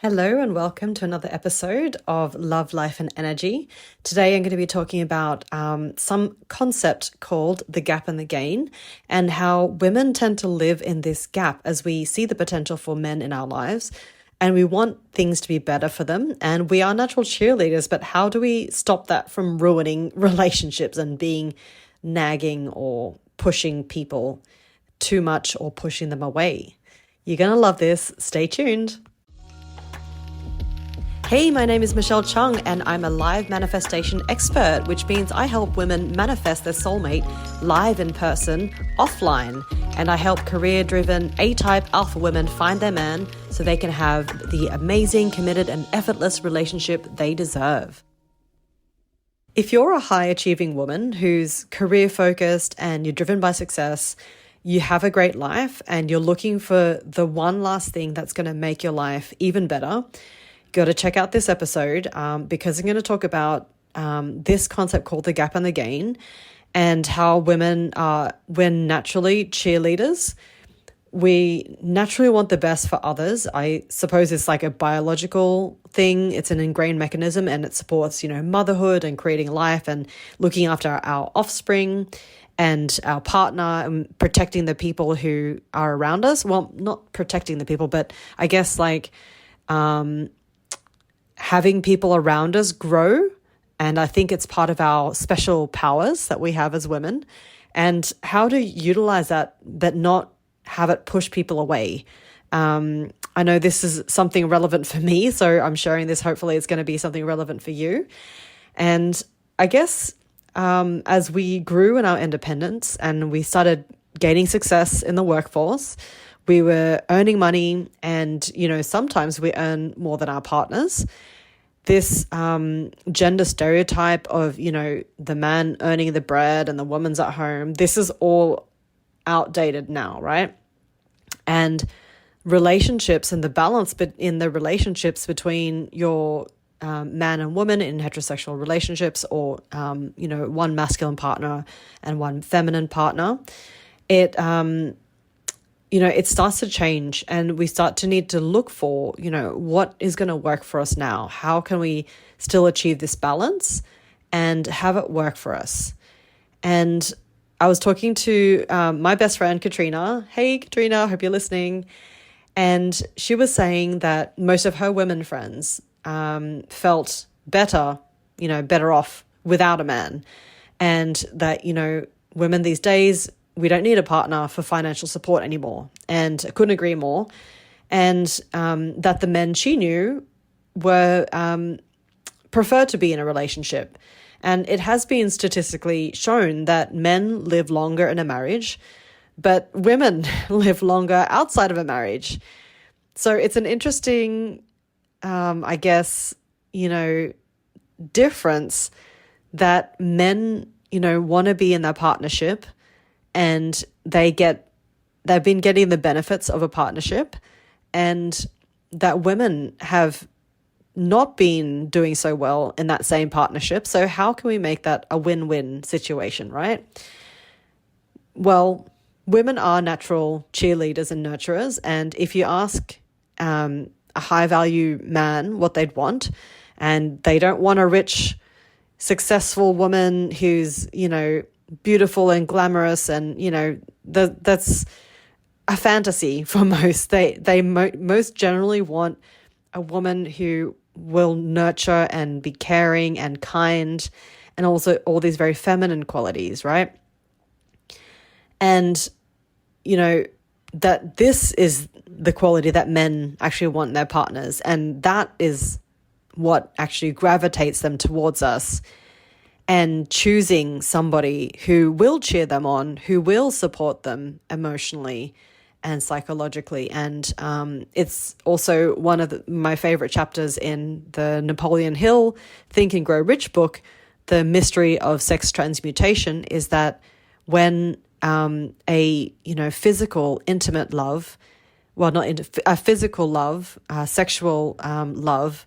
Hello and welcome to another episode of Love, Life and Energy. Today I'm going to be talking about some concept called the gap and the gain and how women tend to live in this gap as we see the potential for men in our lives and we want things to be better for them and we are natural cheerleaders, but how do we stop that from ruining relationships and being nagging or pushing people too much or pushing them away? You're going to love this. Stay tuned. Hey, my name is Michelle Chung and I'm a live manifestation expert, which means I help women manifest their soulmate live in person, offline, and I help career-driven A-type alpha women find their man so they can have the amazing, committed, and effortless relationship they deserve. If you're a high-achieving woman who's career-focused and you're driven by success, you have a great life and you're looking for the one last thing that's going to make your life even better, got to check out this episode because I'm going to talk about this concept called the gap and the gain and how women are, we're naturally cheerleaders. We naturally want the best for others. I suppose it's like a biological thing. It's an ingrained mechanism and it supports, motherhood and creating life and looking after our offspring and our partner and protecting the people who are around us. Well, not protecting the people, but I guess having people around us grow. And I think it's part of our special powers that we have as women and how to utilize that, but not have it push people away. I know this is something relevant for me, so I'm sharing this. Hopefully it's going to be something relevant for you. And I guess as we grew in our independence and we started gaining success in the workforce, we were earning money and, sometimes we earn more than our partners. This gender stereotype of, the man earning the bread and the woman's at home, this is all outdated now, right? And relationships and the balance in the relationships between your man and woman in heterosexual relationships or, one masculine partner and one feminine partner, it starts to change and we start to need to look for, what is going to work for us now? How can we still achieve this balance and have it work for us? And I was talking to my best friend, Katrina. Hey, Katrina, I hope you're listening. And she was saying that most of her women friends felt better off without a man. And that, women these days, we don't need a partner for financial support anymore. And I couldn't agree more. And that the men she knew were preferred to be in a relationship. And it has been statistically shown that men live longer in a marriage, but women live longer outside of a marriage. So it's an interesting, difference that men, want to be in their partnership and they've been getting the benefits of a partnership and that women have not been doing so well in that same partnership. So how can we make that a win-win situation, right? Well, women are natural cheerleaders and nurturers. And if you ask a high-value man what they'd want, and they don't want a rich, successful woman who's, beautiful and glamorous and, that's a fantasy for most. They most generally want a woman who will nurture and be caring and kind and also all these very feminine qualities, right? And, that this is the quality that men actually want in their partners. And that is what actually gravitates them towards us and choosing somebody who will cheer them on, who will support them emotionally and psychologically. And it's also one of my favorite chapters in the Napoleon Hill Think and Grow Rich book. The mystery of sex transmutation is that when a physical, intimate love, a physical love, sexual love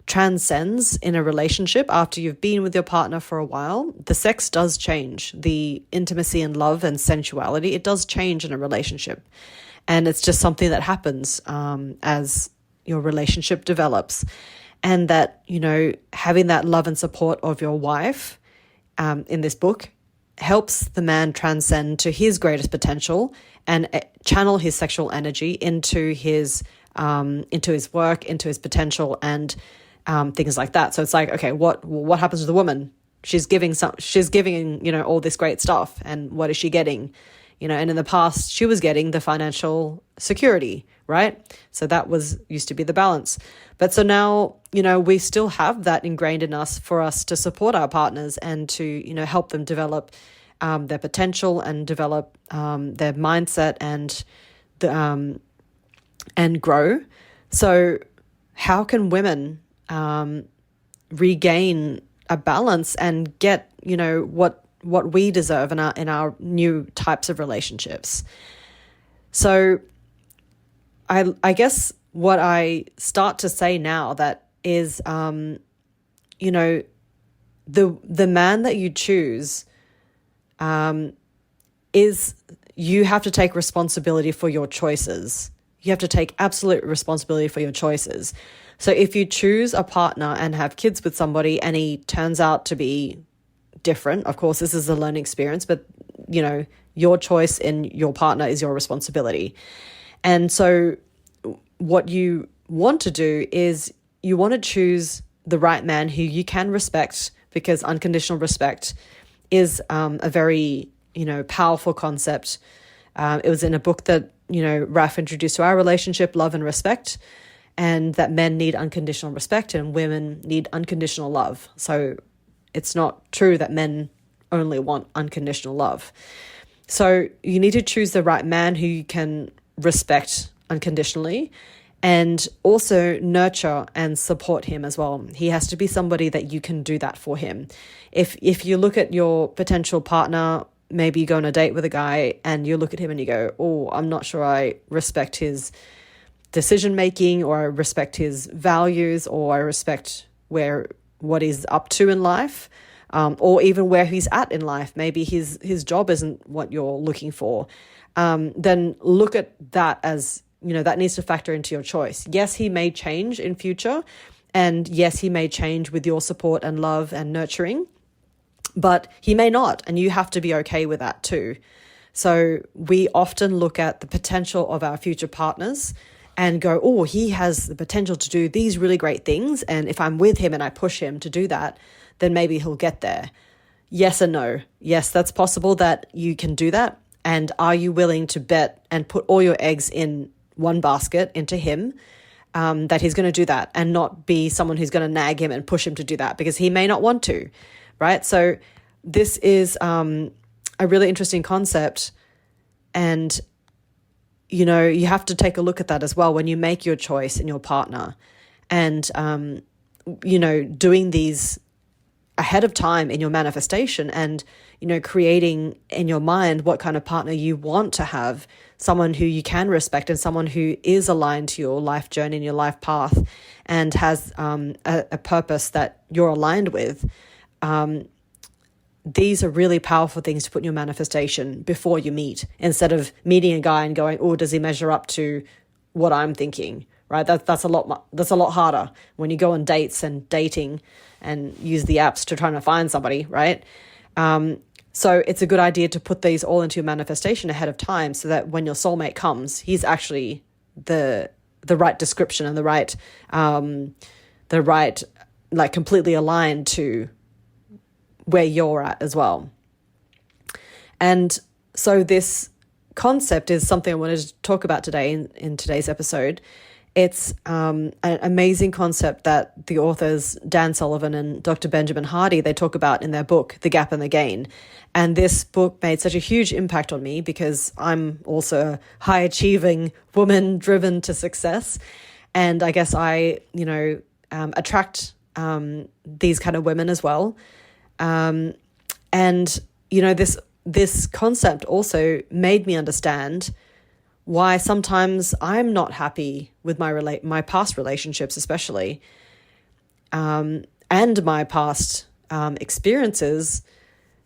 transcends in a relationship after you've been with your partner for a while, the sex does change. The intimacy and love and sensuality, it does change in a relationship. And it's just something that happens as your relationship develops. And that, having that love and support of your wife in this book helps the man transcend to his greatest potential and channel his sexual energy into his work, into his potential, and things like that. So it's like, okay, what happens to the woman? She's giving all this great stuff, and what is she getting? And in the past, she was getting the financial security, right? So that used to be the balance. But so now, we still have that ingrained in us for us to support our partners and to, help them develop their potential and develop their mindset and grow. So how can women regain a balance and get, what we deserve in our new types of relationships? So I guess what I start to say now that is, the man that you choose is, you have to take responsibility for your choices. You have to take absolute responsibility for your choices. So if you choose a partner and have kids with somebody and he turns out to be different, of course, this is a learning experience, but, your choice in your partner is your responsibility. And so what you want to do is you want to choose the right man who you can respect, because unconditional respect is a very, powerful concept. It was in a book that, Raf introduced to our relationship, Love and Respect, and that men need unconditional respect and women need unconditional love. So it's not true that men only want unconditional love. So you need to choose the right man who you can respect unconditionally and also nurture and support him as well. He has to be somebody that you can do that for him. If you look at your potential partner, maybe you go on a date with a guy and you look at him and you go, oh, I'm not sure I respect his decision making, or I respect his values, or I respect what he's up to in life, or even where he's at in life. Maybe his job isn't what you're looking for. Then look at that as, that needs to factor into your choice. Yes, he may change in future, and yes, he may change with your support and love and nurturing, but he may not, and you have to be okay with that too. So we often look at the potential of our future partners and go, oh, he has the potential to do these really great things, and if I'm with him and I push him to do that, then maybe he'll get there. Yes and no. Yes, that's possible that you can do that. And are you willing to bet and put all your eggs in one basket into him, that he's going to do that, and not be someone who's going to nag him and push him to do that, because he may not want to, right? So this is a really interesting concept, and you have to take a look at that as well when you make your choice in your partner, and doing these ahead of time in your manifestation, and creating in your mind what kind of partner you want to have, someone who you can respect and someone who is aligned to your life journey and your life path and has a purpose that you're aligned with. These are really powerful things to put in your manifestation before you meet, instead of meeting a guy and going, oh, does he measure up to what I'm thinking, right? That's a lot harder when you go on dates and dating and use the apps to try to find somebody, right? So it's a good idea to put these all into your manifestation ahead of time, so that when your soulmate comes, he's actually the right description and the right like completely aligned to where you're at as well. And so this concept is something I wanted to talk about today in today's episode. It's an amazing concept that the authors Dan Sullivan and Dr. Benjamin Hardy, they talk about in their book, The Gap and the Gain. And this book made such a huge impact on me because I'm also a high-achieving woman driven to success. And I guess I, attract these kind of women as well. And, this concept also made me understand why sometimes I'm not happy with my past relationships, especially, and my past experiences,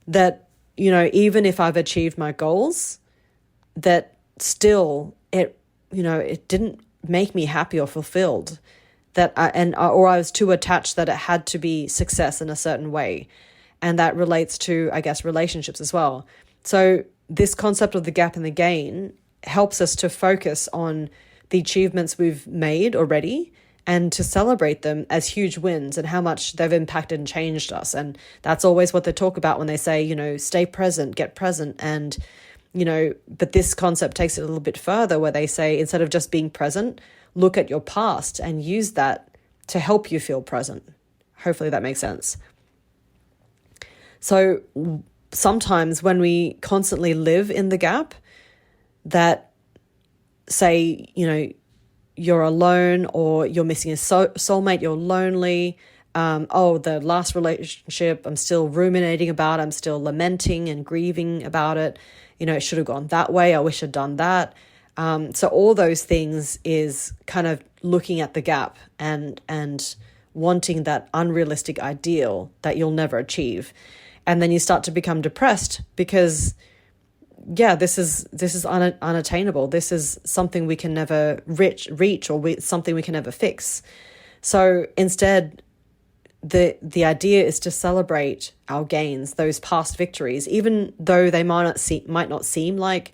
that, even if I've achieved my goals, that still it didn't make me happy or fulfilled, or I was too attached that it had to be success in a certain way. And that relates to, I guess, relationships as well. So this concept of the gap and the gain helps us to focus on the achievements we've made already and to celebrate them as huge wins and how much they've impacted and changed us. And that's always what they talk about when they say, stay present, get present. And, but this concept takes it a little bit further, where they say, instead of just being present, look at your past and use that to help you feel present. Hopefully that makes sense. So sometimes when we constantly live in the gap, that say, you're alone or you're missing a soulmate, you're lonely. The last relationship I'm still ruminating about, I'm still lamenting and grieving about it. It should have gone that way. I wish I'd done that. So all those things is kind of looking at the gap and wanting that unrealistic ideal that you'll never achieve. And then you start to become depressed because this is unattainable. This is something we can never reach or something we can never fix. So instead, the idea is to celebrate our gains, those past victories, even though they might not seem like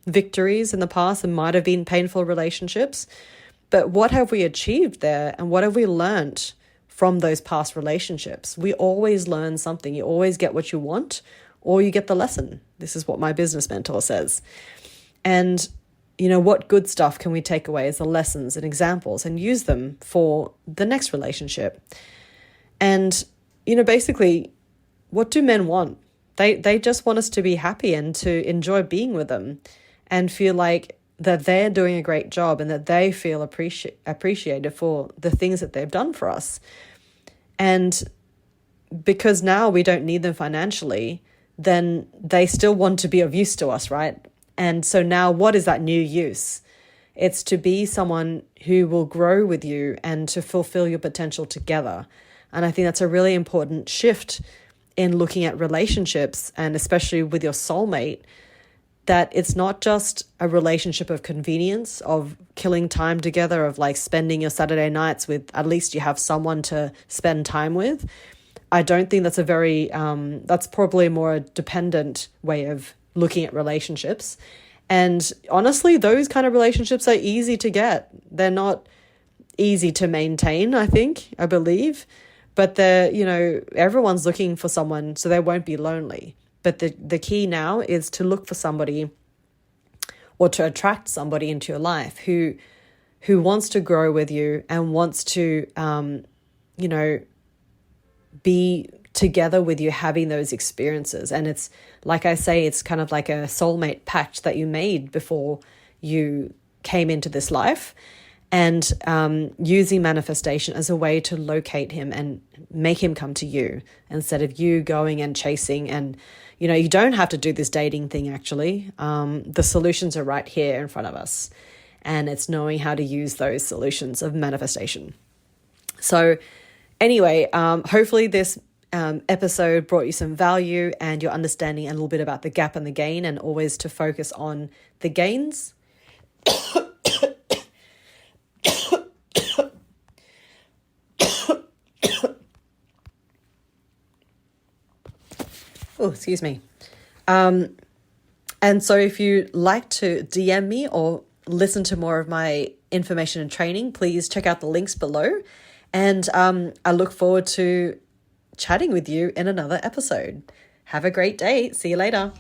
victories in the past and might have been painful relationships. But what have we achieved there, and what have we learned from those past relationships? We always learn something. You always get what you want, or you get the lesson. This is what my business mentor says. And, what good stuff can we take away as the lessons and examples and use them for the next relationship? And, basically, what do men want? They just want us to be happy and to enjoy being with them and feel like that they're doing a great job and that they feel appreciated for the things that they've done for us. And because now we don't need them financially, then they still want to be of use to us, right? And so now what is that new use? It's to be someone who will grow with you and to fulfill your potential together. And I think that's a really important shift in looking at relationships, and especially with your soulmate, that it's not just a relationship of convenience, of killing time together, of like spending your Saturday nights with, at least you have someone to spend time with. I don't think that's that's probably a more dependent way of looking at relationships. And honestly, those kind of relationships are easy to get. They're not easy to maintain, I believe. But everyone's looking for someone, so they won't be lonely. But the key now is to look for somebody or to attract somebody into your life who wants to grow with you and wants to, be together with you having those experiences. And it's, like I say, it's kind of like a soulmate pact that you made before you came into this life. And using manifestation as a way to locate him and make him come to you instead of you going and chasing. And, you don't have to do this dating thing, actually. The solutions are right here in front of us. And it's knowing how to use those solutions of manifestation. So anyway, hopefully this episode brought you some value and you're understanding a little bit about the gap and the gain, and always to focus on the gains. Oh, excuse me. And so if you'd like to DM me or listen to more of my information and training, please check out the links below. And I look forward to chatting with you in another episode. Have a great day. See you later.